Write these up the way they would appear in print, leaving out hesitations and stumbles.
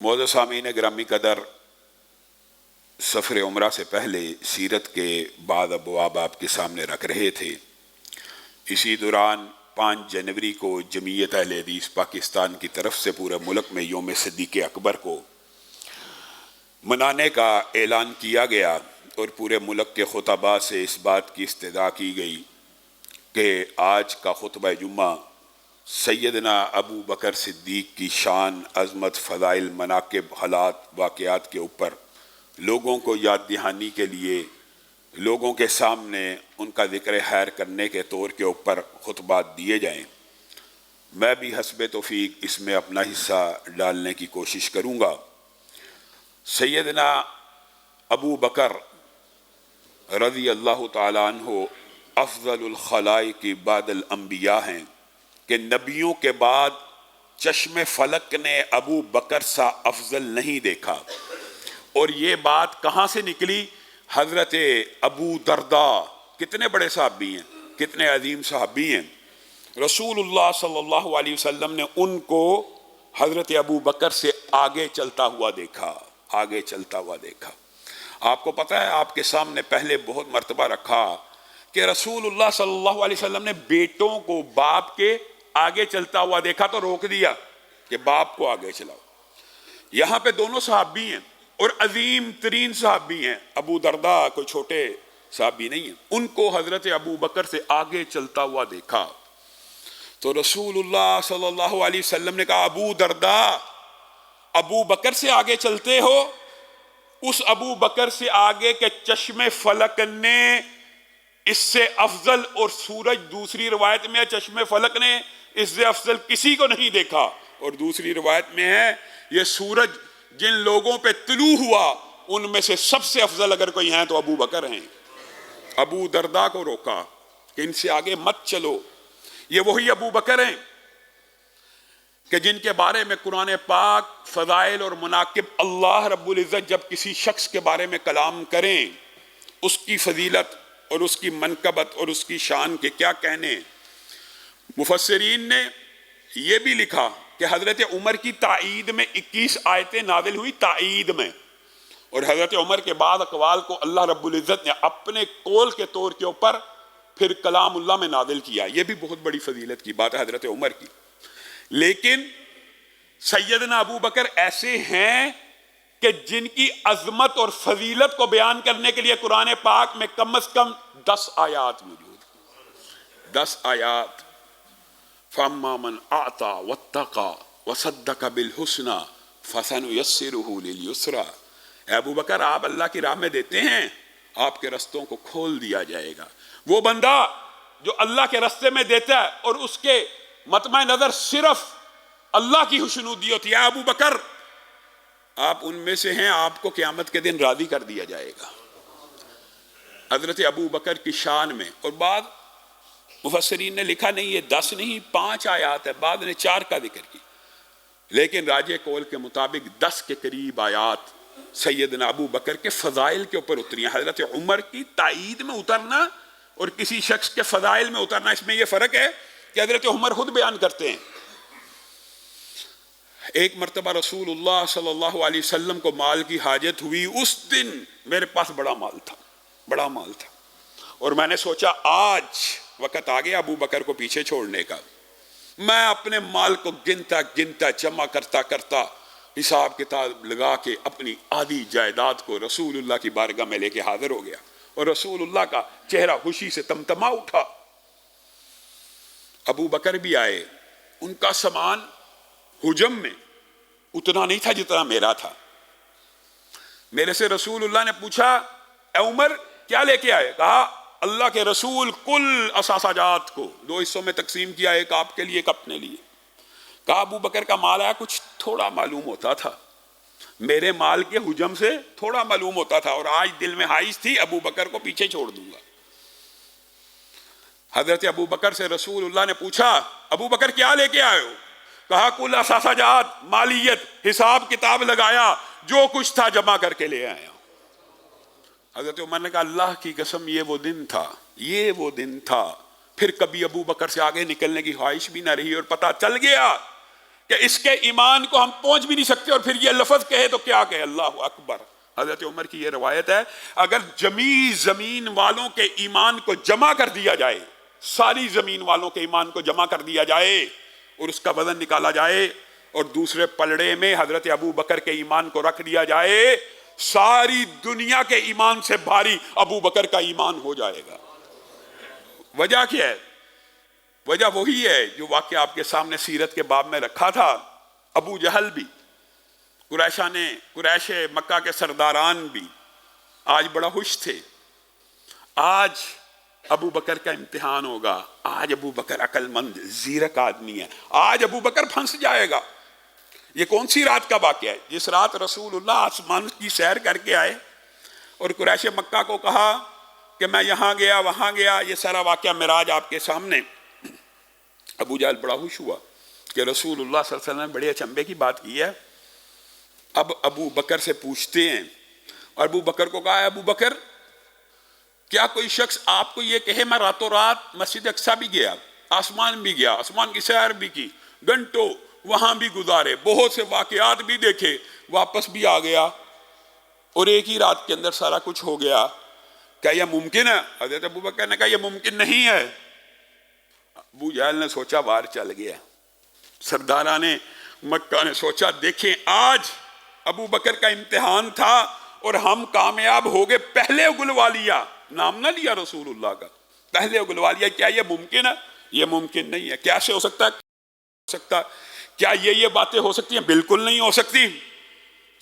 معزز سامعین گرامی قدر، سفر عمرہ سے پہلے سیرت کے بعض ابواب آپ کے سامنے رکھ رہے تھے۔ اسی دوران 5 جنوری کو جمعیت اہل حدیث پاکستان کی طرف سے پورے ملک میں یوم صدیق اکبر کو منانے کا اعلان کیا گیا اور پورے ملک کے خطباء سے اس بات کی استدعا کی گئی کہ آج کا خطبہ جمعہ سیدنا ابو بکر صدیق کی شان، عظمت، فضائل، مناقب، حالات، واقعات کے اوپر لوگوں کو یاد دہانی کے لیے لوگوں کے سامنے ان کا ذکر خیر کرنے کے طور کے اوپر خطبات دیے جائیں۔ میں بھی حسب توفیق اس میں اپنا حصہ ڈالنے کی کوشش کروں گا۔ سیدنا ابو بکر رضی اللہ تعالیٰ عنہ افضل الخلائق بعد الانبیاء ہیں کہ نبیوں کے بعد چشم فلک نے ابو بکر سا افضل نہیں دیکھا۔ اور یہ بات کہاں سے نکلی؟ حضرت ابو درداء کتنے بڑے صحابی ہیں، کتنے عظیم صحابی ہیں۔ رسول اللہ صلی اللہ علیہ وسلم نے ان کو حضرت ابو بکر سے آگے چلتا ہوا دیکھا، آگے چلتا ہوا دیکھا۔ آپ کو پتہ ہے، آپ کے سامنے پہلے بہت مرتبہ رکھا کہ رسول اللہ صلی اللہ علیہ وسلم نے بیٹوں کو باپ کے آگے چلتا ہوا دیکھا تو روک دیا کہ باپ کو آگے چلاؤ۔ یہاں پہ دونوں صحابی ہیں اور عظیم ترین صحابی ہیں۔ ابو درداء کوئی چھوٹے صحابی نہیں ہیں، ان کو حضرت ابو بکر سے آگے چلتا ہوا دیکھا تو رسول اللہ صلی اللہ علیہ وسلم نے کہا، ابو درداء ابو بکر سے آگے چلتے ہو؟ اس ابو بکر سے آگے کے چشم فلک نے اس سے افضل، اور سورج دوسری روایت میں ہے چشم فلک نے اس سے افضل کسی کو نہیں دیکھا، اور دوسری روایت میں ہے یہ سورج جن لوگوں پہ طلوع ہوا ان میں سے سب سے افضل اگر کوئی ہیں تو ابو بکر ہیں۔ ابو درداء کو روکا کہ ان سے آگے مت چلو۔ یہ وہی ابو بکر ہیں کہ جن کے بارے میں قرآن پاک فضائل اور مناقب اللہ رب العزت جب کسی شخص کے بارے میں کلام کریں، اس کی فضیلت اور اس کی منقبت اور اس کی شان کے کیا کہنے۔ مفسرین نے یہ بھی لکھا کہ حضرت عمر کی تائید میں 21 آیتیں نازل ہوئی، تائید میں، اور حضرت عمر کے بعد اقوال کو اللہ رب العزت نے اپنے قول کے طور کے اوپر پھر کلام اللہ میں نازل کیا۔ یہ بھی بہت بڑی فضیلت کی بات ہے حضرت عمر کی۔ لیکن سیدنا ابو بکر ایسے ہیں کہ جن کی عظمت اور فضیلت کو بیان کرنے کے لیے قرآن پاک میں کم از کم 10 آیات موجود ہیں، 10 آیات۔ فَأَمَّا مَنْ أَعْطَى وَاتَّقَى وَصَدَّقَ بِالْحُسْنَى فَسَنُيَسِّرُهُ لِلْيُسْرَى۔ اے ابو بکر، آپ اللہ کی راہ میں دیتے ہیں، آپ کے رستوں کو کھول دیا جائے گا۔ وہ بندہ جو اللہ کے رستے میں دیتا ہے اور اس کے مطمع نظر صرف اللہ کی خوشنودی ہوتی ہے، ابو بکر آپ ان میں سے ہیں، آپ کو قیامت کے دن راضی کر دیا جائے گا۔ حضرت ابو بکر کی شان میں، اور بعد مفسرین نے لکھا نہیں یہ 10 نہیں 5 آیات ہے، بعد نے 4 کا ذکر کی، لیکن راجح قول کے مطابق 10 کے قریب آیات سیدنا ابو بکر کے فضائل کے اوپر اتری ہیں۔ حضرت عمر کی تائید میں اترنا اور کسی شخص کے فضائل میں اترنا، اس میں یہ فرق ہے کہ حضرت عمر خود بیان کرتے ہیں۔ ایک مرتبہ رسول اللہ صلی اللہ علیہ وسلم کو مال کی حاجت ہوئی۔ اس دن میرے پاس بڑا مال تھا اور میں نے سوچا آج وقت آ گیا ابو بکر کو پیچھے چھوڑنے کا۔ میں اپنے مال کو گنتا گنتا جمع کرتا حساب کتاب لگا کے اپنی آدھی جائیداد کو رسول اللہ کی بارگاہ میں لے کے حاضر ہو گیا، اور رسول اللہ کا چہرہ خوشی سے تمتما اٹھا۔ ابو بکر بھی آئے، ان کا سامان حجم میں اتنا نہیں تھا جتنا میرا تھا۔ میرے سے رسول اللہ نے پوچھا، اے عمر کیا لے کے آئے؟ کہا اللہ کے رسول کل اثاثہ جات کو 2 حصوں میں تقسیم کیا، ایک آپ کے لیے ایک اپنے لیے۔ کہا ابو بکر کا مال آیا، کچھ تھوڑا معلوم ہوتا تھا، میرے مال کے حجم سے تھوڑا معلوم ہوتا تھا، اور آج دل میں خواہش تھی ابو بکر کو پیچھے چھوڑ دوں گا۔ حضرت ابو بکر سے رسول اللہ نے پوچھا، ابو بکر کیا لے کے آئے ہو؟ کہا کل اثاثہ جات، مالیت، حساب کتاب لگایا، جو کچھ تھا جمع کر کے لے آیا۔ حضرت عمر نے کہا اللہ کی قسم یہ وہ دن تھا، پھر کبھی ابو بکر سے آگے نکلنے کی خواہش بھی نہ رہی، اور پتہ چل گیا کہ اس کے ایمان کو ہم پہنچ بھی نہیں سکتے، اور پھر یہ لفظ کہے تو کیا کہے، اللہ اکبر۔ حضرت عمر کی یہ روایت ہے، اگر جمیع زمین والوں کے ایمان کو جمع کر دیا جائے، ساری زمین والوں کے ایمان کو جمع کر دیا جائے اور اس کا وزن نکالا جائے اور دوسرے پلڑے میں حضرت ابو بکر کے ایمان کو رکھ دیا جائے، ساری دنیا کے ایمان سے بھاری ابو بکر کا ایمان ہو جائے گا۔ وجہ کیا ہے؟ وجہ وہی ہے جو واقعہ آپ کے سامنے سیرت کے باب میں رکھا تھا۔ ابو جہل بھی، قریش مکہ کے سرداران بھی آج بڑا خوش تھے، آج ابو بکر کا امتحان ہوگا، آج ابو بکر عقل مند زیرک آدمی ہے، آج ابو بکر پھنس جائے گا۔ یہ کون سی رات کا واقعہ ہے؟ جس رات رسول اللہ آسمان کی سیر کر کے آئے اور قریش مکہ کو کہا کہ میں یہاں گیا وہاں گیا، یہ سارا واقعہ معراج آپ کے سامنے۔ ابو جہل بڑا خوش ہوا کہ رسول اللہ صلی اللہ علیہ وسلم نے بڑے اچنبے کی بات کی ہے۔ اب ابو بکر سے پوچھتے ہیں، اور ابو بکر کو کہا ہے، ابو بکر کیا کوئی شخص آپ کو یہ کہے میں راتوں رات مسجد اقصیٰ بھی گیا، آسمان بھی گیا، آسمان کی سیر بھی کی، گھنٹوں وہاں بھی گزارے، بہت سے واقعات بھی دیکھے، واپس بھی آ گیا اور ایک ہی رات کے اندر سارا کچھ ہو گیا، کیا یہ ممکن ہے؟ حضرت ابو بکر نے کہا یہ ممکن نہیں ہے۔ ابو جہل نے سوچا باہر چل گیا، سرداران مکہ نے سوچا دیکھیں آج ابو بکر کا امتحان تھا اور ہم کامیاب ہو گئے، پہلے اگلوا لیا، نام نہ لیا رسول اللہ کا، پہلے اگلوا لیا۔ کیا یہ ممکن ہے؟ یہ ممکن نہیں ہے۔ کیسے ہو سکتا ہے؟ کیا یہ باتیں ہو سکتی ہیں؟ بالکل نہیں ہو سکتی۔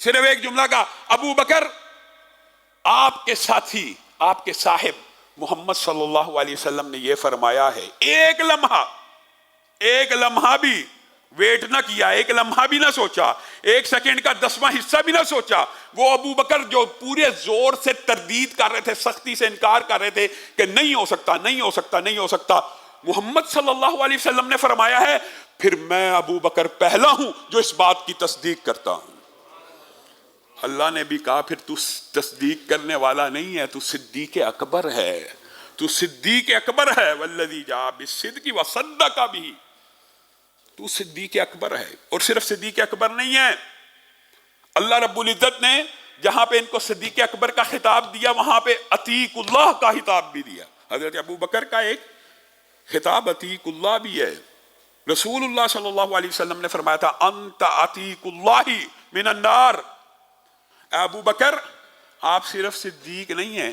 صرف ایک جملہ کا، ابو بکر آپ کے ساتھی، آپ کے صاحب محمد صلی اللہ علیہ وسلم نے یہ فرمایا ہے، ایک لمحہ بھی ویٹ نہ کیا، ایک لمحہ بھی نہ سوچا، ایک سیکنڈ کا 10واں حصہ بھی نہ سوچا۔ وہ ابو بکر جو پورے زور سے تردید کر رہے تھے، سختی سے انکار کر رہے تھے کہ نہیں ہو سکتا، نہیں ہو سکتا، نہیں ہو سکتا، محمد صلی اللہ علیہ وسلم نے فرمایا ہے، پھر میں ابو بکر پہلا ہوں جو اس بات کی تصدیق کرتا ہوں۔ اللہ نے بھی کہا پھر تو تصدیق کرنے والا نہیں ہے، تو صدیق اکبر ہے، تو صدیق اکبر ہے، والذی جاء بالصدق وصدق بہ، تو صدیق اکبر ہے۔ اور صرف صدیق اکبر نہیں ہے، اللہ رب العزت نے جہاں پہ ان کو صدیق اکبر کا خطاب دیا وہاں پہ عتیق اللہ کا خطاب بھی دیا۔ حضرت ابو بکر کا ایک خطاب عتیق اللہ بھی ہے۔ رسول اللہ صلی اللہ علیہ وسلم نے فرمایا تھا انت عتیق اللہ من النار، ابو بکر آپ صرف صدیق نہیں ہیں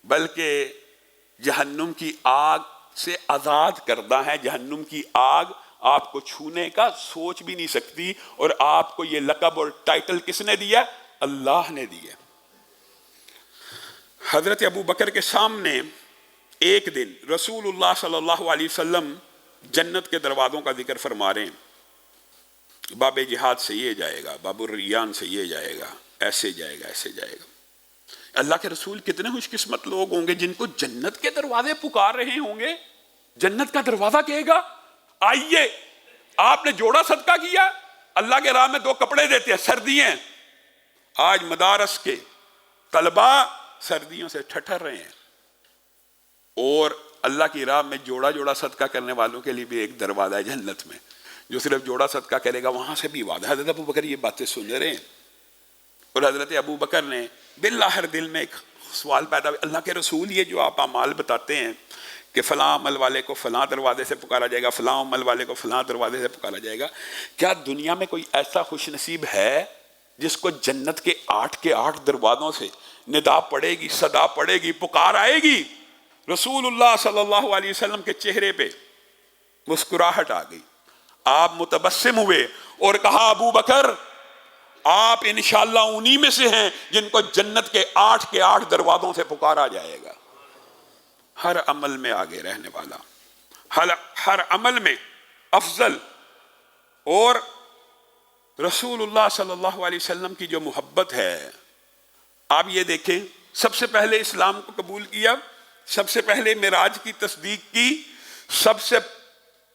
بلکہ جہنم کی آگ سے آزاد کردہ ہیں۔ جہنم کی آگ آپ کو چھونے کا سوچ بھی نہیں سکتی، اور آپ کو یہ لقب اور ٹائٹل کس نے دیا؟ اللہ نے دیا۔ حضرت ابو بکر کے سامنے ایک دن رسول اللہ صلی اللہ علیہ وسلم جنت کے دروازوں کا ذکر فرما رہے ہیں، باب جہاد سے یہ جائے گا، باب الریان سے یہ جائے گا، ایسے جائے گا، ایسے جائے گا۔ اللہ کے رسول کتنے خوش قسمت لوگ ہوں گے جن کو جنت کے دروازے پکار رہے ہوں گے۔ جنت کا دروازہ کہے گا آئیے، آپ نے جوڑا صدقہ کیا، اللہ کے راہ میں 2 کپڑے دیتے ہیں، سردی ہیں، آج مدارس کے طلبہ سردیوں سے ٹھٹر رہے ہیں، اور اللہ کی راہ میں جوڑا جوڑا صدقہ کرنے والوں کے لیے بھی ایک دروازہ ہے جنت میں، جو صرف جوڑا صدقہ کرے گا وہاں سے بھی وعدہ۔ حضرت ابو بکر یہ باتیں سن رہے ہیں، اور حضرت ابو بکر نے بالآخر دل میں ایک سوال پیدا ہوا، اللہ کے رسول یہ جو آپ اعمال بتاتے ہیں کہ فلاں عمل والے کو فلاں دروازے سے پکارا جائے گا، فلاں عمل والے کو فلاں دروازے سے پکارا جائے گا، کیا دنیا میں کوئی ایسا خوش نصیب ہے جس کو جنت کے 8 کے 8 دروازوں سے ندا پڑے گی، صدا پڑے گی، پکار آئے گی؟ رسول اللہ صلی اللہ علیہ وسلم کے چہرے پہ مسکراہٹ آ گئی، آپ متبسم ہوئے اور کہا ابو بکر آپ انشاءاللہ انہی میں سے ہیں جن کو جنت کے 8 کے 8 دروازوں سے پکارا جائے گا۔ ہر عمل میں آگے رہنے والا، ہر عمل میں افضل، اور رسول اللہ صلی اللہ علیہ وسلم کی جو محبت ہے، آپ یہ دیکھیں، سب سے پہلے اسلام کو قبول کیا، سب سے پہلے معراج کی تصدیق کی، سب سے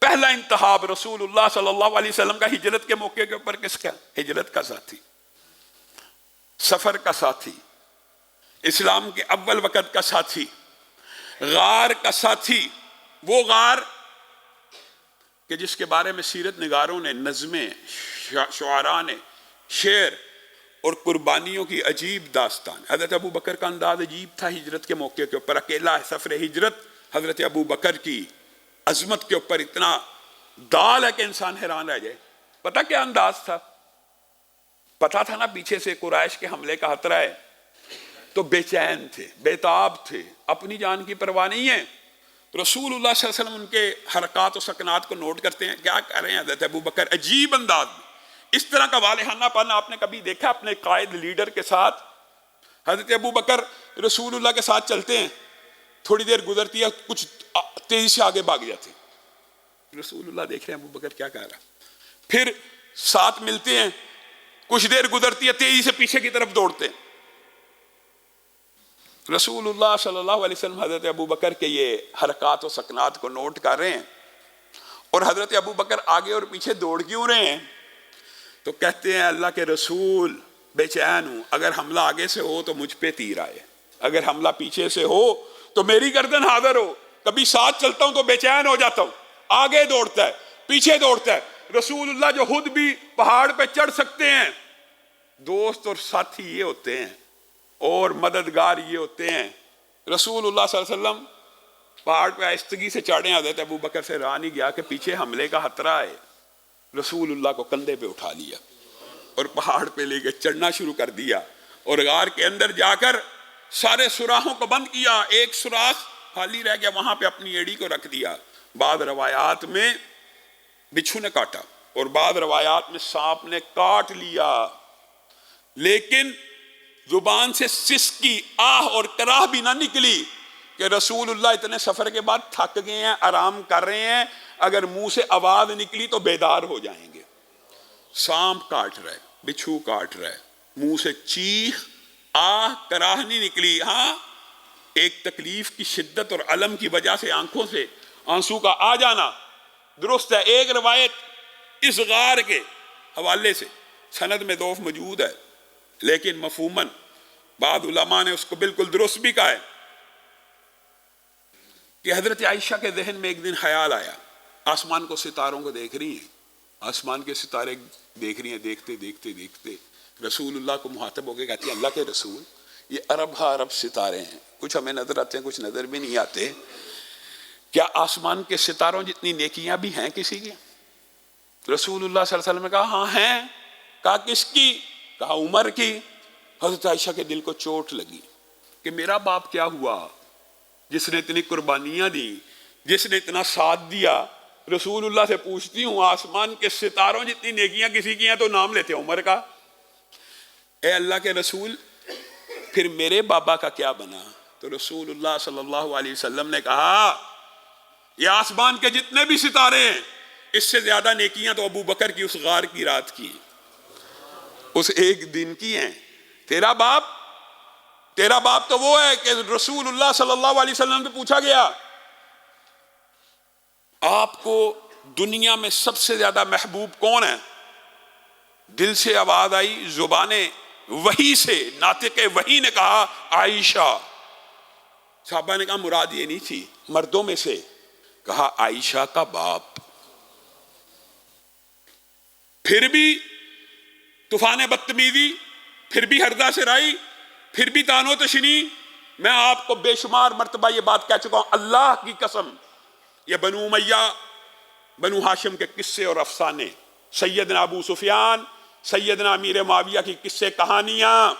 پہلا انتخاب رسول اللہ صلی اللہ علیہ وسلم کا ہجرت کے موقع کے اوپر کس کا؟ ہجرت کا ساتھی، سفر کا ساتھی، اسلام کے اول وقت کا ساتھی، غار کا ساتھی، وہ غار کہ جس کے بارے میں سیرت نگاروں نے نظمیں، شعراء نے شعر اور قربانیوں کی عجیب داستان. حضرت ابو بکر کا انداز عجیب تھا ہجرت کے موقع کے اوپر. اکیلا سفر ہجرت حضرت ابو بکر کی عظمت کے اوپر اتنا دال ہے کہ انسان حیران رہ جائے. پتہ کیا انداز تھا؟ پتہ تھا نا پیچھے سے قریش کے حملے کا خطرہ ہے، تو بے چین تھے، بے تاب تھے، اپنی جان کی پرواہ نہیں ہے. رسول اللہ صلی اللہ علیہ وسلم ان کے حرکات و سکنات کو نوٹ کرتے ہیں. کیا کر رہے ہیں حضرت ابو بکر؟ عجیب انداز میں. اس طرح کا والہانہ پن آپ نے کبھی دیکھا اپنے قائد لیڈر کے ساتھ؟ حضرت ابو بکر رسول اللہ کے ساتھ چلتے ہیں، تھوڑی دیر گزرتی ہے، کچھ تیزی سے آگے بھاگ جاتے ہیں. رسول اللہ دیکھ رہے ہیں ابو بکر کیا کہہ رہا. پھر ساتھ ملتے ہیں، کچھ دیر گزرتی ہے، تیزی سے پیچھے کی طرف دوڑتے ہیں. رسول اللہ صلی اللہ علیہ وسلم حضرت ابو بکر کے یہ حرکات و سکنات کو نوٹ کر رہے ہیں، اور حضرت ابو بکر آگے اور پیچھے دوڑ کیوں رہے ہیں؟ تو کہتے ہیں اللہ کے رسول بے چین ہوں، اگر حملہ آگے سے ہو تو مجھ پہ تیر آئے، اگر حملہ پیچھے سے ہو تو میری گردن حاضر ہو. کبھی ساتھ چلتا ہوں تو بے چین ہو جاتا ہوں، آگے دوڑتا ہے پیچھے دوڑتا ہے. رسول اللہ جو خود بھی پہاڑ پہ چڑھ سکتے ہیں، دوست اور ساتھی یہ ہوتے ہیں اور مددگار یہ ہوتے ہیں. رسول اللہ صلی اللہ علیہ وسلم پہاڑ پہ آہستگی سے چڑھے. حضرت ابو بکر سے رہا نہیں گیا کہ پیچھے حملے کا خطرہ ہے. رسول اللہ کو کندھے پہ اٹھا لیا اور پہاڑ پہ لے کے چڑھنا شروع کر دیا، اور غار کے اندر جا کر سارے سوراخوں کو بند کیا. ایک سوراخ خالی رہ گیا، وہاں پہ اپنی ایڑی کو رکھ دیا. بعض روایات میں بچھو نے کاٹا اور بعض روایات میں سانپ نے کاٹ لیا، لیکن زبان سے سسکی، آہ اور کراہ بھی نہ نکلی کہ رسول اللہ اتنے سفر کے بعد تھک گئے ہیں، آرام کر رہے ہیں، اگر منہ سے آواز نکلی تو بیدار ہو جائیں گے. سانپ کاٹ رہا ہے، بچھو کاٹ رہا ہے، منہ سے چیخ، آہ، کراہ نہیں نکلی. ہاں ایک تکلیف کی شدت اور الم کی وجہ سے آنکھوں سے آنسو کا آ جانا درست ہے. ایک روایت اس غار کے حوالے سے سند میں ضعف موجود ہے، لیکن مفہوماً بعض علماء نے اس کو بالکل درست بھی کہا ہے کہ حضرت عائشہ کے ذہن میں ایک دن خیال آیا. آسمان کو، ستاروں کو دیکھ رہی ہیں، آسمان کے ستارے دیکھ رہی ہیں، دیکھتے دیکھتے دیکھتے رسول اللہ کو مخاطب ہو کے کہتی ہیں اللہ کے رسول یہ ارب ہا ارب ستارے ہیں، کچھ ہمیں نظر آتے ہیں کچھ نظر بھی نہیں آتے، کیا آسمان کے ستاروں جتنی نیکیاں بھی ہیں کسی کی؟ رسول اللہ صلی اللہ علیہ وسلم نے کہا ہاں ہیں. کہا کس کی؟ کہا عمر کی. حضرت عائشہ کے دل کو چوٹ لگی کہ میرا باپ کیا ہوا جس نے اتنی قربانیاں دی، جس نے اتنا ساتھ دیا. رسول اللہ سے پوچھتی ہوں آسمان کے ستاروں جتنی نیکیاں کسی کی ہیں تو نام لیتے عمر کا. اے اللہ کے رسول پھر میرے بابا کا کیا بنا؟ تو رسول اللہ صلی اللہ علیہ وسلم نے کہا یہ آسمان کے جتنے بھی ستارے ہیں اس سے زیادہ نیکیاں تو ابو بکر کی اس غار کی رات کی، اس ایک دن کی ہیں. تیرا باپ تو وہ ہے کہ رسول اللہ صلی اللہ علیہ وسلم سے پوچھا گیا آپ کو دنیا میں سب سے زیادہ محبوب کون ہے؟ دل سے آواز آئی، زبان وحی سے، ناطق وحی نے کہا عائشہ. صحابہ نے کہا مراد یہ نہیں تھی مردوں میں سے. کہا عائشہ کا باپ. پھر بھی طوفان بدتمیزی، پھر بھی ہردا سرائی، پھر بھی تانو تشنی. میں آپ کو بے شمار مرتبہ یہ بات کہہ چکا ہوں، اللہ کی قسم یہ بنو امیہ، بنو ہاشم کے قصے اور افسانے، سیدنا ابو سفیان، سیدنا امیر معاویہ کی قصے کہانیاں،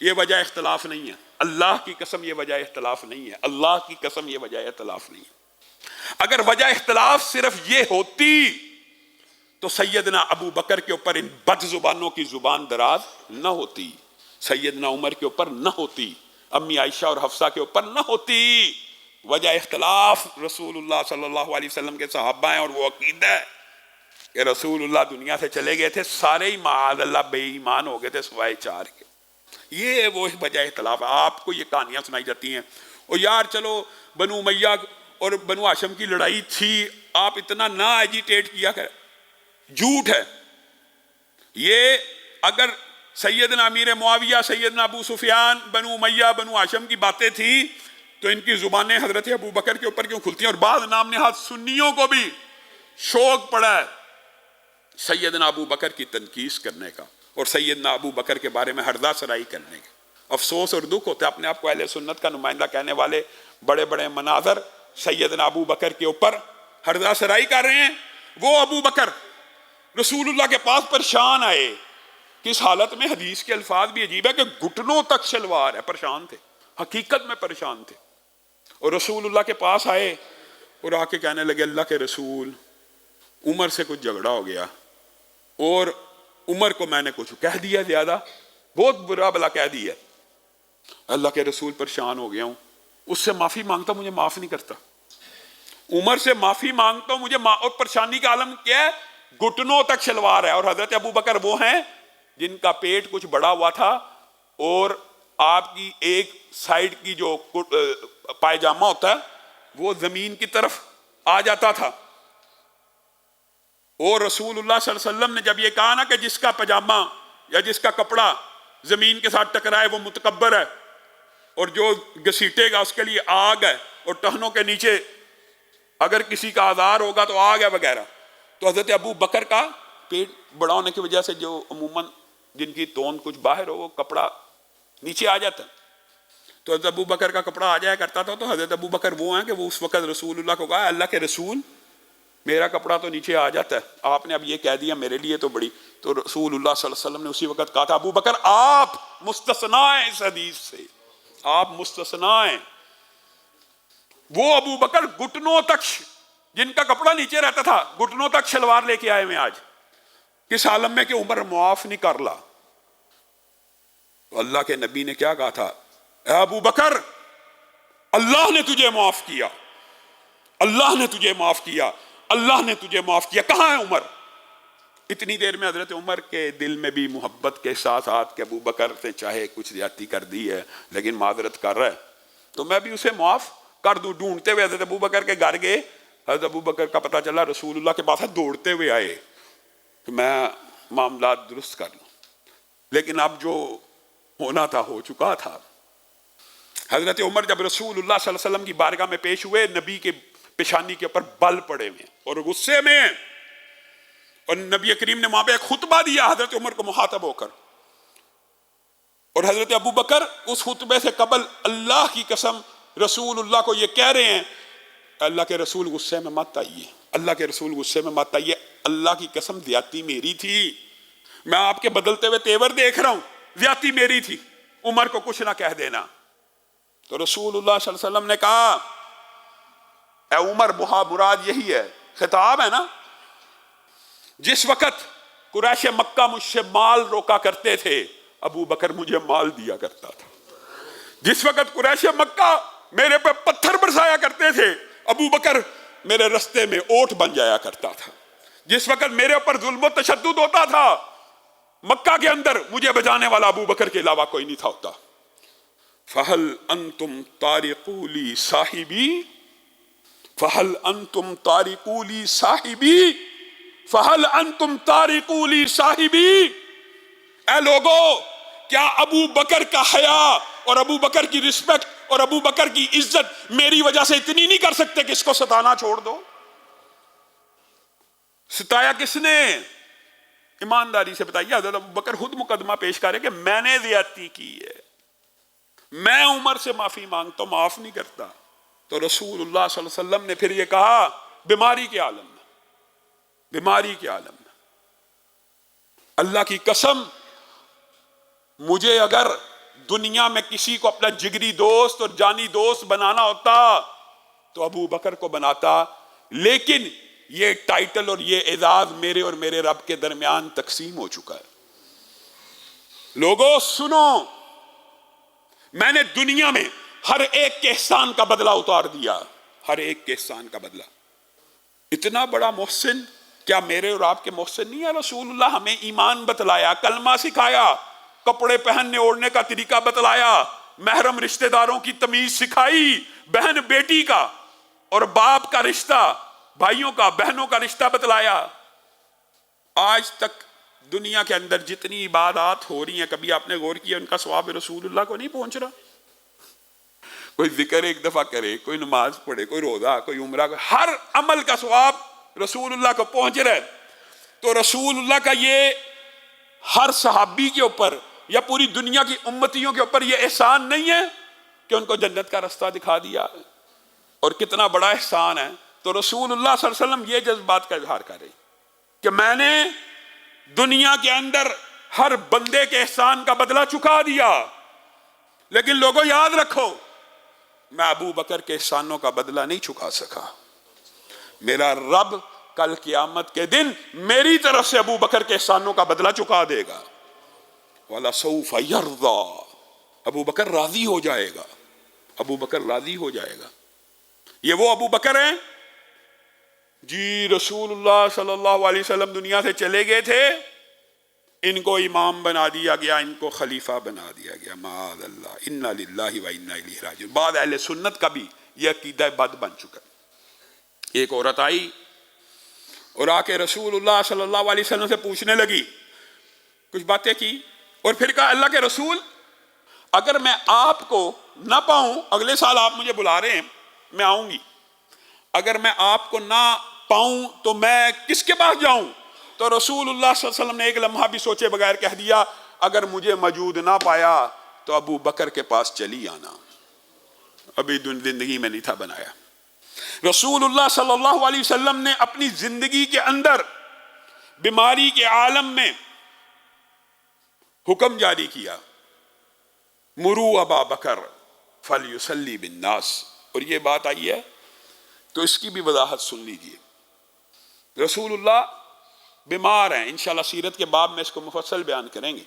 یہ وجہ اختلاف نہیں ہے. اللہ کی قسم یہ وجہ اختلاف نہیں ہے، اللہ کی قسم یہ وجہ اختلاف نہیں ہے. اگر وجہ اختلاف صرف یہ ہوتی تو سیدنا ابو بکر کے اوپر ان بد زبانوں کی زبان دراز نہ ہوتی، سیدنا عمر کے اوپر نہ ہوتی، امی عائشہ اور حفصہ کے اوپر نہ ہوتی. وجہ اختلاف رسول اللہ صلی اللہ علیہ وسلم کے صحابہ ہیں، اور وہ عقیدہ ہے کہ رسول اللہ دنیا سے چلے گئے تھے سارے ہی معاذ اللہ بے ایمان ہو گئے تھے سوائے 4 کے. یہ وہ وجہ اختلاف ہے. آپ کو یہ کہانیاں سنائی جاتی ہیں اور یار چلو بنو امیہ اور بنو ہاشم کی لڑائی تھی، آپ اتنا نہ ایجیٹیٹ کیا کریں. جھوٹ ہے یہ. اگر سیدنا امیر معاویہ، سیدنا ابو سفیان، بنو امیہ، بنو ہاشم کی باتیں تھیں تو ان کی زبانیں حضرت ابو بکر کے اوپر کیوں کھلتی ہیں؟ اور بعض نام نہاد سنیوں کو بھی شوق پڑا ہے سیدنا ابو بکر کی تنقیص کرنے کا اور سیدنا ابو بکر کے بارے میں ہردہ سرائی کرنے کا۔ افسوس اور دکھ ہوتا ہے اپنے آپ کو اہل سنت کا نمائندہ کہنے والے بڑے بڑے مناظر سیدنا ابو بکر کے اوپر ہردہ سرائی کر رہے ہیں۔ وہ ابو بکر رسول اللہ کے پاس پریشان آئے، کس حالت میں؟ حدیث کے الفاظ بھی عجیب ہے کہ گھٹنوں تک شلوار ہے، پریشان تھے، حقیقت میں پریشان تھے، اور رسول اللہ کے پاس آئے اور آ کے کہنے لگے اللہ کے رسول، عمر سے کچھ جھگڑا ہو گیا اور عمر کو میں نے کچھ کہہ دیا زیادہ، بہت برا بلا کہہ دیا، اللہ کے رسول پریشان ہو گیا ہوں، اس سے معافی مانگتا مجھے معاف نہیں کرتا، عمر سے معافی مانگتا ہوں مجھے اور پریشانی کا عالم کیا ہے؟ گھٹنوں تک شلوار ہے۔ اور حضرت ابو بکر وہ ہیں جن کا پیٹ کچھ بڑا ہوا تھا اور آپ کی ایک سائیڈ کی جو پائجامہ ہوتا ہے وہ زمین کی طرف آ جاتا تھا، اور رسول اللہ صلی اللہ علیہ وسلم نے جب یہ کہا نا کہ جس کا پاجامہ یا جس کا کپڑا زمین کے ساتھ ٹکرائے وہ متکبر ہے، اور جو گھسیٹے گا اس کے لیے آگ ہے، اور ٹہنوں کے نیچے اگر کسی کا آزار ہوگا تو آگ ہے وغیرہ، تو حضرت ابو بکر کا پیٹ بڑا ہونے کی وجہ سے جو عموماً جن کی توند کچھ باہر ہو وہ کپڑا نیچے آ جاتا، تو حضرت ابو بکر کا کپڑا آ جایا کرتا تھا، تو حضرت ابو بکر وہ ہیں کہ وہ اس وقت رسول اللہ کو کہا اللہ کے رسول میرا کپڑا تو نیچے آ جاتا ہے، آپ نے اب یہ کہہ دیا میرے لیے تو بڑی، تو رسول اللہ صلی اللہ علیہ وسلم نے اسی وقت کہا تھا ابو بکر آپ مستثنا ہیں اس حدیث سے، آپ مستثنا ہیں۔ وہ ابو بکر گھٹنوں تک، جن کا کپڑا نیچے رہتا تھا، گھٹنوں تک شلوار لے کے آئے ہوئے آج، کس عالم میں کہ عمر معاف نہیں کر لا۔ تو اللہ کے نبی نے کیا کہا تھا؟ اے ابو بکر اللہ نے تجھے معاف کیا، اللہ نے تجھے معاف کیا، اللہ نے تجھے معاف کیا، کہاں ہے عمر؟ اتنی دیر میں حضرت عمر کے دل میں بھی محبت کے ساتھ کہ ابو بکر سے چاہے کچھ زیادتی کر دی ہے لیکن معذرت کر رہا ہے تو میں بھی اسے معاف کر دوں۔ ڈھونڈتے ہوئے حضرت ابو بکر کے گھر گئے، حضرت ابو بکر کا پتہ چلا رسول اللہ کے پاس ہے، دوڑتے ہوئے آئے کہ میں معاملات درست کر لوں، لیکن اب جو ہونا تھا ہو چکا تھا۔ حضرت عمر جب رسول اللہ صلی اللہ علیہ وسلم کی بارگاہ میں پیش ہوئے، نبی کے پیشانی کے اوپر بل پڑے ہوئے اور غصے میں، اور نبی کریم نے وہاں پہ ایک خطبہ دیا حضرت عمر کو مخاطب ہو کر، اور حضرت ابو بکر اس خطبے سے قبل اللہ کی قسم رسول اللہ کو یہ کہہ رہے ہیں اللہ کے رسول غصے میں مت آئیے، اللہ کے رسول غصے میں مت آئیے، اللہ کی قسم زیادتی میری تھی، میں آپ کے بدلتے ہوئے تیور دیکھ رہا ہوں، زیادتی میری تھی، عمر کو کچھ نہ کہہ دینا۔ تو رسول اللہ صلی اللہ علیہ وسلم نے کہا اے عمر مراد یہی ہے، خطاب ہے نا، جس وقت قریش مکہ مجھ سے مال روکا کرتے تھے ابو بکر مجھے مال دیا کرتا تھا، جس وقت قریش مکہ میرے پہ پتھر برسایا کرتے تھے ابو بکر میرے رستے میں اوٹ بن جایا کرتا تھا، جس وقت میرے اوپر ظلم و تشدد ہوتا تھا مکہ کے اندر مجھے بجانے والا ابو بکر کے علاوہ کوئی نہیں تھا ہوتا۔ فَهَلْ أَنْتُمْ تَارِقُوا لِي صَاحِبِي فَهَلْ أَنْتُمْ تَارِقُوا لِي صَاحِبِي فَهَلْ أَنْتُمْ تَارِقُوا لِي صَاحِبِي، اے لوگو کیا ابو بکر کا حیا اور ابو بکر کی رسپیکٹ اور ابو بکر کی عزت میری وجہ سے اتنی نہیں کر سکتے کہ اس کو ستانا چھوڑ دو؟ ستایا کس نے؟ ایمانداری سے بتائیے۔ حضرت ابو بکر خود مقدمہ پیش کرے کہ میں نے زیادتی کی ہے، میں عمر سے معافی مانگتا ہوں، معاف نہیں کرتا۔ تو رسول اللہ صلی اللہ علیہ وسلم نے پھر یہ کہا بیماری کے عالم میں، بیماری کے عالم میں اللہ کی قسم مجھے اگر دنیا میں کسی کو اپنا جگری دوست اور جانی دوست بنانا ہوتا تو ابو بکر کو بناتا، لیکن یہ ٹائٹل اور یہ اعزاز میرے اور میرے رب کے درمیان تقسیم ہو چکا ہے۔ لوگوں سنو، میں نے دنیا میں ہر ایک کے احسان کا بدلہ اتار دیا، ہر ایک کے احسان کا بدلہ۔ اتنا بڑا محسن کیا میرے اور آپ کے محسن نہیں ہے؟ رسول اللہ ہمیں ایمان بتلایا، کلمہ سکھایا، کپڑے پہننے اوڑھنے کا طریقہ بتلایا، محرم رشتہ داروں کی تمیز سکھائی، بہن بیٹی کا اور باپ کا رشتہ، بھائیوں کا بہنوں کا رشتہ بتلایا۔ آج تک دنیا کے اندر جتنی عبادات ہو رہی ہیں کبھی آپ نے غور کیا ان کا ثواب رسول اللہ کو نہیں پہنچ رہا؟ کوئی ذکر ایک دفعہ کرے، کوئی نماز پڑھے، کوئی روزہ، کوئی عمرہ، ہر عمل کا ثواب رسول اللہ کو پہنچ رہے، تو رسول اللہ کا یہ ہر صحابی کے اوپر یا پوری دنیا کی امتیوں کے اوپر یہ احسان نہیں ہے کہ ان کو جنت کا رستہ دکھا دیا، اور کتنا بڑا احسان ہے۔ تو رسول اللہ صلی اللہ علیہ وسلم یہ جذبات کا اظہار کر رہے کہ میں نے دنیا کے اندر ہر بندے کے احسان کا بدلہ چکا دیا، لیکن لوگوں یاد رکھو میں ابو بکر کے احسانوں کا بدلہ نہیں چکا سکا، میرا رب کل قیامت کے دن میری طرف سے ابو بکر کے احسانوں کا بدلہ چکا دے گا۔ وَلَسَوْفَ يَرْضَى، ابو بکر راضی ہو جائے گا، ابو بکر راضی ہو جائے گا۔ یہ وہ ابو بکر ہیں جی رسول اللہ صلی اللہ علیہ وسلم دنیا سے چلے گئے تھے، ان کو امام بنا دیا گیا، ان کو خلیفہ بنا دیا گیا، معاذ اللہ، انا للہ و انا الیہ راجعون۔ بعد اہل سنت کا بھی یہ عقیدہ بد بن چکا۔ ایک عورت آئی اور آ کے رسول اللہ صلی اللہ علیہ وسلم سے پوچھنے لگی، کچھ باتیں کی، اور پھر کہا اللہ کے رسول اگر میں آپ کو نہ پاؤں، اگلے سال آپ مجھے بلا رہے ہیں میں آؤں گی، اگر میں آپ کو نہ پاؤں تو میں کس کے پاس جاؤں؟ تو رسول اللہ صلی اللہ علیہ وسلم نے ایک لمحہ بھی سوچے بغیر کہہ دیا اگر مجھے موجود نہ پایا تو ابو بکر کے پاس چلی آنا، ابھی زندگی میں نہیں تھا بنایا۔ رسول اللہ صلی اللہ علیہ وسلم نے اپنی زندگی کے اندر بیماری کے عالم میں حکم جاری کیا، مروا ابا بکر فلیصلی بالناس، اور یہ بات آئی ہے تو اس کی بھی وضاحت سن لیجئے۔ رسول اللہ بیمار ہیں، انشاءاللہ سیرت کے باب میں اس کو مفصل بیان کریں گے۔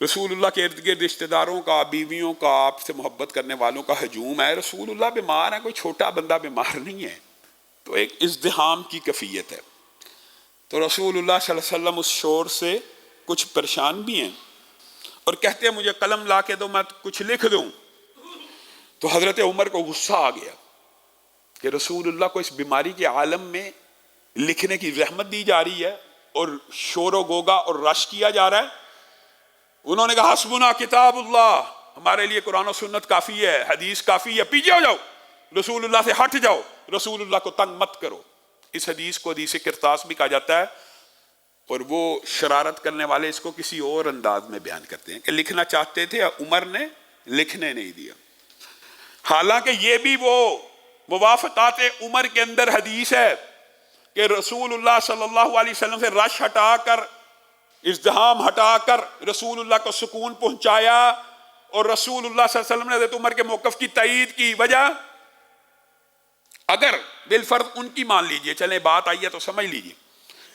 رسول اللہ کے ارد گرد رشتہ داروں کا، بیویوں کا، آپ سے محبت کرنے والوں کا ہجوم ہے، رسول اللہ بیمار ہیں، کوئی چھوٹا بندہ بیمار نہیں ہے، تو ایک ازدحام کی کیفیت ہے۔ تو رسول اللہ صلی اللہ علیہ وسلم اس شور سے کچھ پریشان بھی ہیں اور کہتے ہیں مجھے قلم لا کے دو میں کچھ لکھ دوں۔ تو حضرت عمر کو غصہ آ گیا کہ رسول اللہ کو اس بیماری کے عالم میں لکھنے کی زحمت دی جا رہی ہے اور شور و گوگا اور رش کیا جا رہا ہے۔ انہوں نے کہا حسبنا کتاب اللہ، ہمارے لیے قرآن و سنت کافی ہے، حدیث کافی ہے، پیچھے ہو جاؤ، رسول اللہ سے ہٹ جاؤ، رسول اللہ کو تنگ مت کرو۔ اس حدیث کو حدیث کرتاس بھی کہا جاتا ہے، اور وہ شرارت کرنے والے اس کو کسی اور انداز میں بیان کرتے ہیں کہ لکھنا چاہتے تھے، عمر نے لکھنے نہیں دیا۔ حالانکہ یہ بھی وہ موافقات عمر کے اندر حدیث ہے کہ رسول اللہ صلی اللہ علیہ وسلم سے رش ہٹا کر، ازدحام ہٹا کر رسول اللہ کو سکون پہنچایا، اور رسول اللہ صلی اللہ علیہ وسلم نے حضرت عمر کے موقف کی تائید کی۔ وجہ اگر بالفرض ان کی مان لیجئے، چلیں بات آئی ہے تو سمجھ لیجئے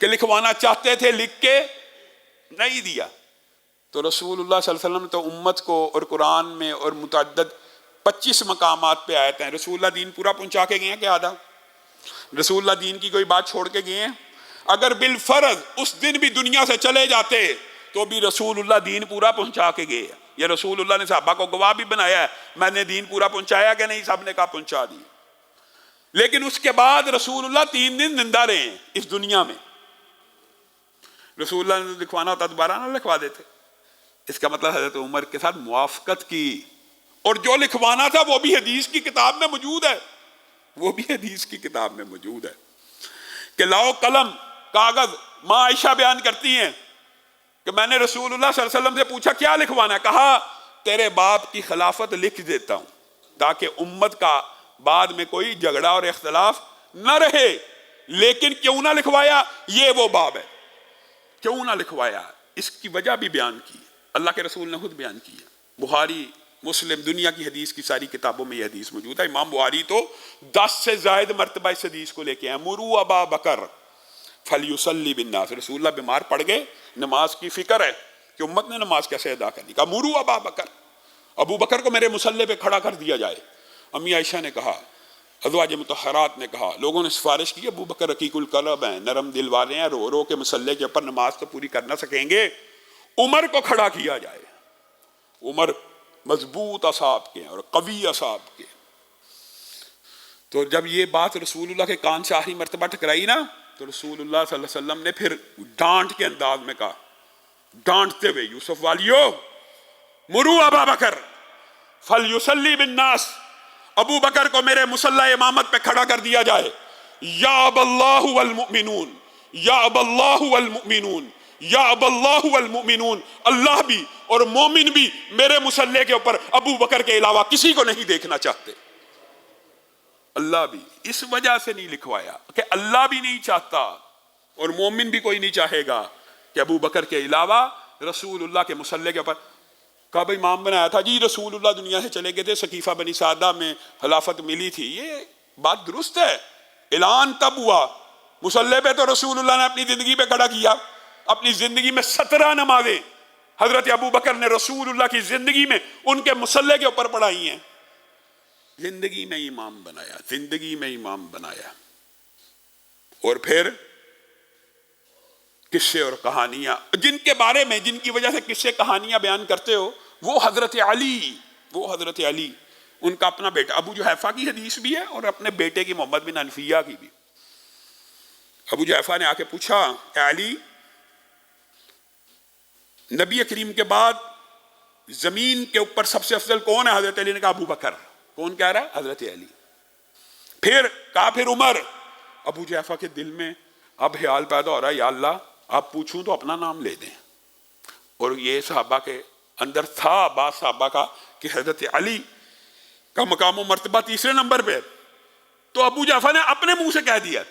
کہ لکھوانا چاہتے تھے، لکھ کے نہیں دیا، تو رسول اللہ صلی اللہ علیہ وسلم تو امت کو، اور قرآن میں اور متعدد 25 مقامات پہ آیت ہیں، رسول اللہ دین پورا پہنچا کے گئے ہیں کہ آدھا؟ رسول اللہ دین کی کوئی بات چھوڑ کے گئے ہیں؟ اگر بالفرض اس دن بھی دنیا سے چلے جاتے تو بھی رسول اللہ دین پورا پہنچا کے گئے ہیں۔ یا رسول اللہ نے صحابہ کو گواہ بھی بنایا ہے میں نے دین پورا پہنچایا کہ نہیں، سب نے کہا پہنچا دی۔ لیکن اس کے بعد رسول اللہ 3 دن زندہ رہے ہیں اس دنیا میں۔ رسول اللہ نے لکھوانا ہوتا دوبارہ نہ لکھوا دیتے۔ اس کا مطلب حضرت عمر کے ساتھ موافقت کی، اور جو لکھوانا تھا وہ بھی حدیث کی کتاب میں موجود ہے، وہ بھی حدیث کی کتاب میں موجود ہے کہ لاؤ قلم کاغذ۔ ماں عائشہ بیان کرتی ہیں کہ میں نے رسول اللہ صلی اللہ علیہ وسلم سے پوچھا کیا لکھوانا ہے، کہا تیرے باپ کی خلافت لکھ دیتا ہوں تاکہ امت کا بعد میں کوئی جھگڑا اور اختلاف نہ رہے۔ لیکن کیوں نہ لکھوایا، یہ وہ باب ہے، کیوں نہ لکھوایا، اس کی وجہ بھی بیان کی، اللہ کے رسول نے خود بیان کی ہے۔ بخاری، مسلم، دنیا کی حدیث کی ساری کتابوں میں یہ حدیث موجود ہے۔ امام بخاری تو 10 سے زائد مرتبہ اس حدیث کو لے کے ہیں، مروا ابا بکر فلیصلی بالناس۔ رسول اللہ بیمار پڑ گئے، نماز کی فکر ہے کہ امت نے نماز کیسے ادا کرنی، کہا مروا ابا بکر، ابو بکر کو میرے مصلی پہ کھڑا کر دیا جائے۔ امی عائشہ نے کہا، ازواج مطہرات نے کہا، لوگوں نے سفارش کی ابو بکر رقیق القلب ہیں، نرم دل والے ہیں، رو رو کے مصلی کے اوپر نماز تو پوری کر نہ سکیں گے، عمر کو کھڑا کیا جائے۔ عمر مضبوط اعصاب کے اور قوی اعصاب کے۔ تو جب یہ بات رسول اللہ کے کان سے آخری مرتبہ ٹکرائی نا، تو رسول اللہ صلی اللہ علیہ وسلم نے پھر ڈانٹ کے انداز میں کہا، ڈانٹتے ہوئے، یوسف والیو مرو ابا بکر فلیصلی بالناس، ابو بکر کو میرے مصلی امامت پہ کھڑا کر دیا جائے۔ یا اب اللہ والمؤمنون، یا اب اللہ والمؤمنون، یا اب اللہ والمؤمنون، اللہ بھی اور مومن بھی میرے مصلی کے اوپر ابو بکر کے علاوہ کسی کو نہیں دیکھنا چاہتے۔ اللہ بھی اس وجہ سے نہیں لکھوایا کہ اللہ بھی نہیں چاہتا اور مومن بھی کوئی نہیں چاہے گا کہ ابو بکر کے علاوہ رسول اللہ کے مصلی کے اوپر کب امام بنایا تھا جی رسول اللہ دنیا سے چلے گئے تھے، سقیفہ بنی سعدہ میں خلافت ملی تھی، یہ بات درست ہے، اعلان تب ہوا، مصلی پہ تو رسول اللہ نے اپنی زندگی پہ کھڑا کیا، اپنی زندگی میں 17 نمازیں حضرت ابو بکر نے رسول اللہ کی زندگی میں ان کے مصلی کے اوپر پڑھائی ہیں، زندگی میں امام بنایا، زندگی میں امام بنایا۔ اور پھر قصے اور کہانیاں جن کے بارے میں، جن کی وجہ سے قصے کہانیاں بیان کرتے ہو، وہ حضرت علی، ان کا اپنا بیٹا، ابو جحیفہ کی حدیث بھی ہے اور اپنے بیٹے کی محمد بن حنفیہ کی بھی۔ ابو جحیفہ نے آ کے پوچھا اے علی، نبی کریم کے بعد زمین کے اوپر سب سے افضل کون ہے؟ حضرت علی نے کہا ابو بکر۔ کون کہہ رہا ہے؟ حضرت علی۔ پھر کہا پھر عمر۔ ابو جحیفہ کے دل میں اب خیال پیدا ہو رہا ہے یا اللہ آپ پوچھوں تو اپنا نام لے دیں، اور یہ صحابہ کے اندر تھا بعض صحابہ کا کہ حضرت علی کا مقام و مرتبہ تیسرے نمبر پہ، تو ابو جعفر نے اپنے منہ سے کہہ دیا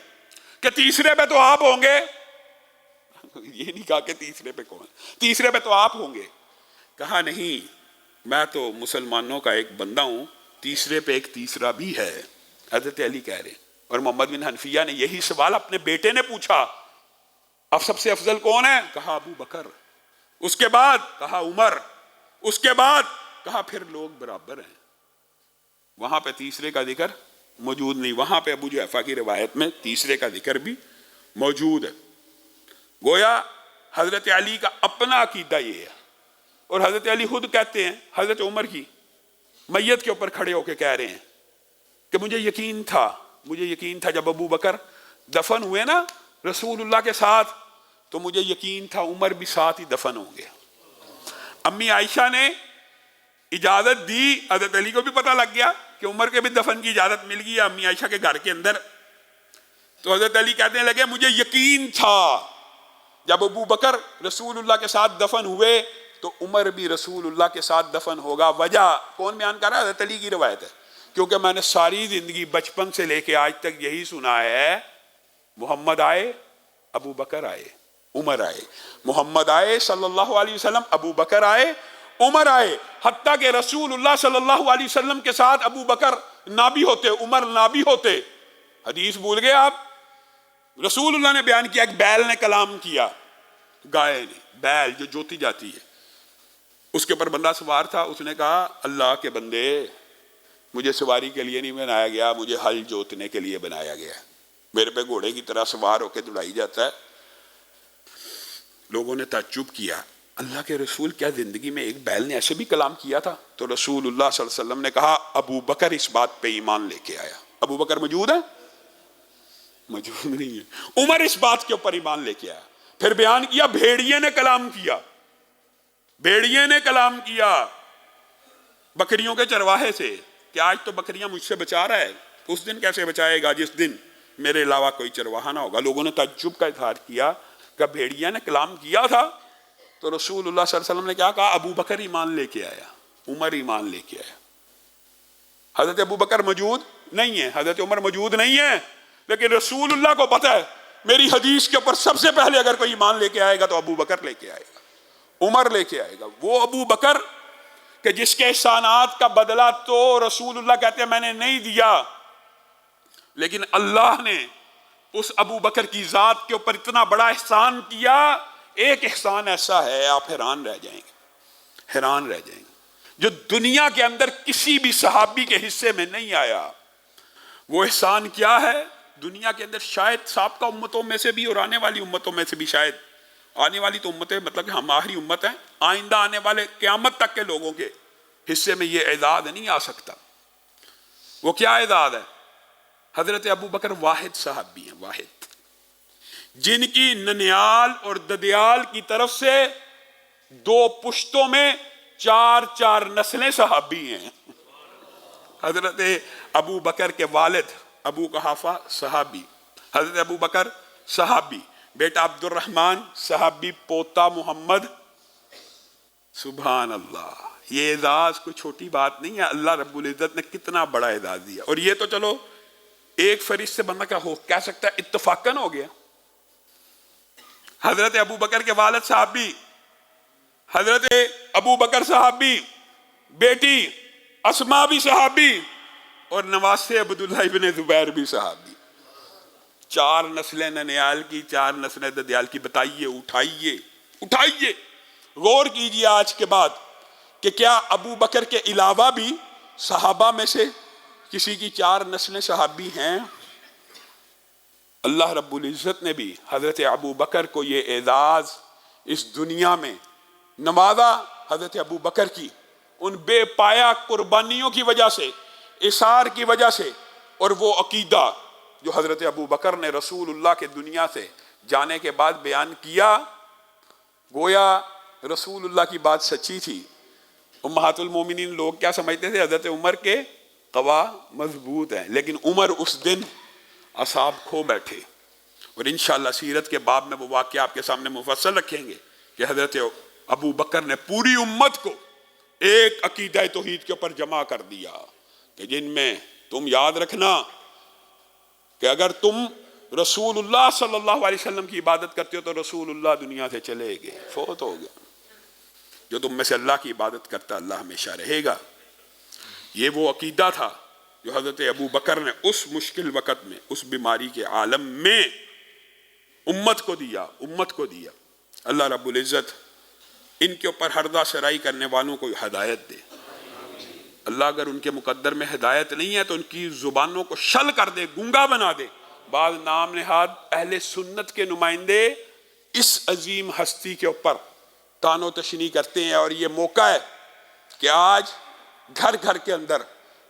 کہ تیسرے پہ تو آپ ہوں گے، یہ نہیں کہا کہ تیسرے پہ کون، تیسرے پہ تو آپ ہوں گے، کہا نہیں میں تو مسلمانوں کا ایک بندہ ہوں، تیسرے پہ ایک تیسرا بھی ہے، حضرت علی کہہ رہے۔ اور محمد بن حنفیہ نے یہی سوال اپنے بیٹے نے پوچھا، اب سب سے افضل کون ہے؟ کہا ابو بکر، اس کے بعد کہا عمر، اس کے بعد کہا پھر لوگ برابر ہیں، وہاں پہ تیسرے کا ذکر موجود نہیں، وہاں پہ ابو جحیفہ کی روایت میں تیسرے کا ذکر بھی موجود ہے۔ گویا حضرت علی کا اپنا عقیدہ یہ ہے، اور حضرت علی خود کہتے ہیں حضرت عمر کی میت کے اوپر کھڑے ہو کے کہہ رہے ہیں کہ مجھے یقین تھا جب ابو بکر دفن ہوئے نا رسول اللہ کے ساتھ، تو مجھے یقین تھا عمر بھی ساتھ ہی دفن ہوں گے۔ امی عائشہ نے اجازت دی، حضرت علی کو بھی پتہ لگ گیا کہ عمر کے بھی دفن کی اجازت مل گئی امی عائشہ کے گھر کے اندر، تو حضرت علی کہنے لگے مجھے یقین تھا جب ابو بکر رسول اللہ کے ساتھ دفن ہوئے تو عمر بھی رسول اللہ کے ساتھ دفن ہوگا۔ وجہ کون بیان کر رہا ہے؟ حضرت علی کی روایت ہے، کیونکہ میں نے ساری زندگی بچپن سے لے کے آج تک یہی سنا ہے، محمد آئے، ابو بکر آئے، عمر آئے، محمد آئے صلی اللہ علیہ وسلم، ابو بکر آئے، عمر آئے، حتیٰ کہ رسول اللہ صلی اللہ علیہ وسلم کے ساتھ ابو بکر نہ بھی ہوتے، عمر نہ بھی ہوتے۔ حدیث بھول گئے آپ؟ رسول اللہ نے بیان کیا، ایک بیل نے کلام کیا، گائے نے، بیل جو جوتی جاتی ہے، اس کے اوپر بندہ سوار تھا، اس نے کہا اللہ کے بندے مجھے سواری کے لیے نہیں بنایا گیا، مجھے ہل جوتنے کے لیے بنایا گیا، میرے پہ گھوڑے کی طرح سوار ہو کے دوڑائی جاتا ہے۔ لوگوں نے تعجب کیا، اللہ کے رسول کیا زندگی میں ایک بیل نے ایسے بھی کلام کیا تھا؟ تو رسول اللہ صلی اللہ علیہ وسلم نے کہا ابو بکر اس بات پہ ایمان لے کے آیا۔ ابو بکر موجود ہے؟ موجود نہیں ہے۔ عمر اس بات کے اوپر ایمان لے کے آیا۔ پھر بیان کیا بھیڑیے نے کلام کیا، بھیڑیے نے کلام کیا بکریوں کے چرواہے سے کہ آج تو بکریاں مجھ سے بچا رہا ہے، اس دن کیسے بچائے گا جس دن میرے علاوہ کوئی چرواہا نہ ہوگا۔ لوگوں نے تعجب کا اظہار کیا کہ بھیڑیا نے کلام کیا تھا، تو رسول اللہ صلی اللہ علیہ وسلم نے کیا کہا؟ ابو بکر ایمان لے کے آیا، عمر ایمان لے کے آیا۔ حضرت ابو بکر موجود نہیں ہے، حضرت عمر موجود نہیں ہے، لیکن رسول اللہ کو پتہ ہے میری حدیث کے اوپر سب سے پہلے اگر کوئی ایمان لے کے آئے گا تو ابو بکر لے کے آئے گا، عمر لے کے آئے گا۔ وہ ابو بکر کہ جس کے احسانات کا بدلہ تو رسول اللہ کہتے ہیں میں نے نہیں دیا، لیکن اللہ نے اس ابو بکر کی ذات کے اوپر اتنا بڑا احسان کیا۔ ایک احسان ایسا ہے آپ حیران رہ جائیں گے، حیران رہ جائیں گے، جو دنیا کے اندر کسی بھی صحابی کے حصے میں نہیں آیا۔ وہ احسان کیا ہے؟ دنیا کے اندر شاید سابقہ امتوں میں سے بھی اور آنے والی امتوں میں سے بھی، شاید آنے والی تو امتیں مطلب کہ ہم آخری امت ہیں، آئندہ آنے والے قیامت تک کے لوگوں کے حصے میں یہ اعداد نہیں آ سکتا۔ وہ کیا اعداد ہے؟ حضرت ابو بکر واحد صحابی ہیں، واحد، جن کی ننیال اور ددیال کی طرف سے 2 پشتوں میں 4 نسلیں صحابی ہیں۔ حضرت ابو بکر کے والد ابو قحافہ صحابی، حضرت ابو بکر صحابی، بیٹا عبد الرحمن صحابی، پوتا محمد. سبحان اللہ. یہ اعزاز کوئی چھوٹی بات نہیں ہے. اللہ رب العزت نے کتنا بڑا اعزاز دیا. اور یہ تو چلو ایک فرشتے سے بندہ کہہ سکتا ہے اتفاقاً ہو گیا. حضرت ابو بکر کے والد صحابی، حضرت ابو بکر صحابی، بیٹی اسما بھی صحابی، اور نواسے عبداللہ ابن زبیر بھی صحابی. 4 نسلیں ننیال کی، 4 نسلیں ددیال کی. بتائیے، اٹھائیے غور کیجئے آج کے بعد کہ کیا ابو بکر کے علاوہ بھی صحابہ میں سے کسی کی 4 نسلیں صحابی ہیں؟ اللہ رب العزت نے بھی حضرت ابو بکر کو یہ اعزاز اس دنیا میں نوازا. حضرت ابو بکر کی ان بے پایا قربانیوں کی وجہ سے، اثار کی وجہ سے، اور وہ عقیدہ جو حضرت ابو بکر نے رسول اللہ کے دنیا سے جانے کے بعد بیان کیا، گویا رسول اللہ کی بات سچی تھی. امہات المومنین لوگ کیا سمجھتے تھے؟ حضرت عمر کے قوا مضبوط ہیں، لیکن عمر اس دن اصحاب کھو بیٹھے. اور انشاءاللہ سیرت کے باب میں وہ واقعہ آپ کے سامنے مفصل رکھیں گے کہ حضرت ابو بکر نے پوری امت کو ایک عقیدہ توحید کے اوپر جمع کر دیا کہ جن میں تم یاد رکھنا کہ اگر تم رسول اللہ صلی اللہ علیہ وسلم کی عبادت کرتے ہو تو رسول اللہ دنیا سے چلے گئے، فوت ہو گئے. جو تم میں سے اللہ کی عبادت کرتا اللہ ہمیشہ رہے گا. یہ وہ عقیدہ تھا جو حضرت ابو بکر نے اس مشکل وقت میں، اس بیماری کے عالم میں امت کو دیا. اللہ رب العزت ان کے اوپر ہردہ سرائی کرنے والوں کو ہدایت دے. اللہ اگر ان کے مقدر میں ہدایت نہیں ہے تو ان کی زبانوں کو شل کر دے، گونگا بنا دے. بعض نام نہاد اہل سنت کے نمائندے اس عظیم ہستی کے اوپر تان و تشنیع کرتے ہیں، اور یہ موقع ہے کہ آج گھر گھر کے اندر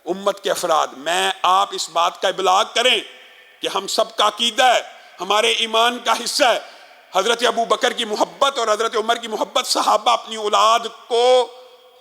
امت کے افراد، میں آپ اس بات کا ابلاغ کریں کہ ہم سب کا عقیدہ ہے، ہمارے ایمان کا حصہ ہے حضرت ابو بکر کی محبت اور حضرت عمر کی محبت. صحابہ اپنی اولاد کو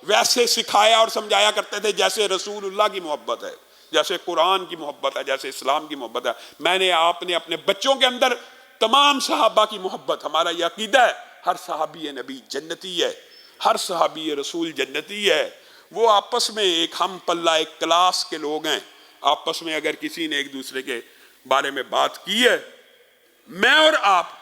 ویسے سکھایا اور سمجھایا کرتے تھے جیسے رسول اللہ کی محبت ہے، جیسے قرآن کی محبت ہے، جیسے اسلام کی محبت ہے. میں نے آپ نے اپنے بچوں کے اندر تمام صحابہ کی محبت، ہمارا یہ عقیدہ ہے ہر صحابی نبی جنتی ہے، ہر صحابی رسول جنتی ہے. وہ آپس میں ایک ہم پلہ ایک کلاس کے لوگ ہیں. آپس میں اگر کسی نے ایک دوسرے کے بارے میں بات کی ہے، میں اور آپ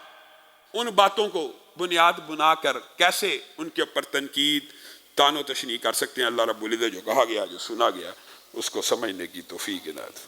ان باتوں کو بنیاد بنا کر کیسے ان کے اوپر تنقید تان و تشنیع کر سکتے ہیں. اللہ رب العزت جو کہا گیا، جو سنا گیا، اس کو سمجھنے کی توفیق عنایت.